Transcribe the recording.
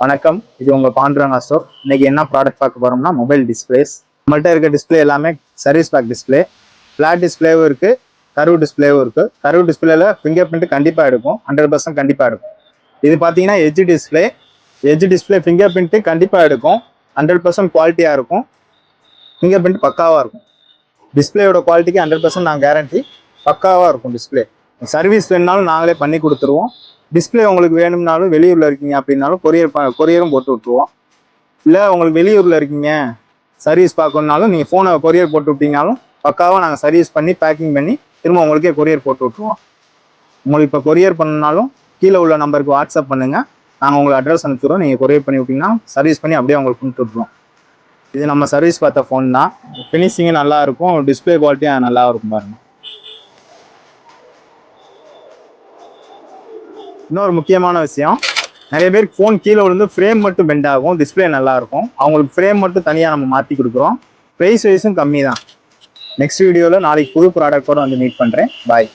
வணக்கம், இது உங்க பாண்டுரங்கா ஸ்டோர். இன்னைக்கு என்ன ப்ராடக்ட் பார்க்க போறோம்னா மொபைல் டிஸ்பிளேஸ். நம்மள்ட்ட இருக்க டிஸ்பிளே எல்லாமே சர்வீஸ் பேக் டிஸ்பிளே. ஃபிளாட் டிஸ்பிளேவும் இருக்கு, கர்வ் டிஸ்பிளேவும் இருக்கு. கர்வ் டிஸ்பிளேல ஃபிங்கர் பிரிண்ட் கண்டிப்பா எடுக்கும், 100% கண்டிப்பா எடுக்கும். இது பாத்தீங்கன்னா edge display. Edge display finger print கண்டிப்பா எடுக்கும், 100% குவாலிட்டியா இருக்கும். ஃபிங்கர் பிரிண்ட் பக்காவா இருக்கும். டிஸ்பிளேயோட குவாலிட்டிக்கு 100% நான் கேரண்டி. பக்காவா இருக்கும் டிஸ்பிளே. சர்வீஸ் வேணுனாலும் நாங்களே பண்ணி கொடுத்துருவோம். டிஸ்பிளே உங்களுக்கு வேணும்னாலும் வெளியூர்ல இருக்கீங்க அப்படின்னாலும் கொரியரும் போட்டு விட்டுருவோம். இல்லை உங்களுக்கு வெளியூர்ல இருக்கீங்க சர்வீஸ் பார்க்கணுன்னாலும் நீங்கள் ஃபோனை கொரியர் போட்டு விட்டீங்கனாலும் பக்காவாக நாங்கள் சர்வீஸ் பண்ணி பேக்கிங் பண்ணி திரும்ப உங்களுக்கே கொரியர் போட்டு விட்டுருவோம். உங்களுக்கு இப்போ கொரியர் பண்ணனாலும் கீழே உள்ள நம்பருக்கு வாட்ஸ்அப் பண்ணுங்கள், நாங்கள் உங்களுக்கு அட்ரஸ் அனுப்பிச்சுடுவோம். நீங்கள் கொரியர் பண்ணி விட்டீங்கன்னா சர்வீஸ் பண்ணி அப்படியே உங்களுக்கு கொடுத்து விட்ருவோம். இது நம்ம சர்வீஸ் பார்த்த ஃபோன் தான். ஃபினிஷிங்கும் நல்லா இருக்கும், டிஸ்பிளே குவாலிட்டியும் நல்லா இருக்கும் பாருங்க. இன்னொரு முக்கியமான விஷயம், நிறைய பேருக்கு ஃபோன் கீழே விழுந்து ஃப்ரேம் மட்டும் பெண்ட் ஆகும், டிஸ்பிளே நல்லா இருக்கும். அவங்களுக்கு ஃப்ரேம் மட்டும் தனியாக நம்ம மாற்றி கொடுக்குறோம். ப்ரைஸ் வைஸும் கம்மி தான். நெக்ஸ்ட் வீடியோவில் நாளைக்கு புது ப்ராடக்டோட வந்து மீட் பண்ணுறேன். பாய்.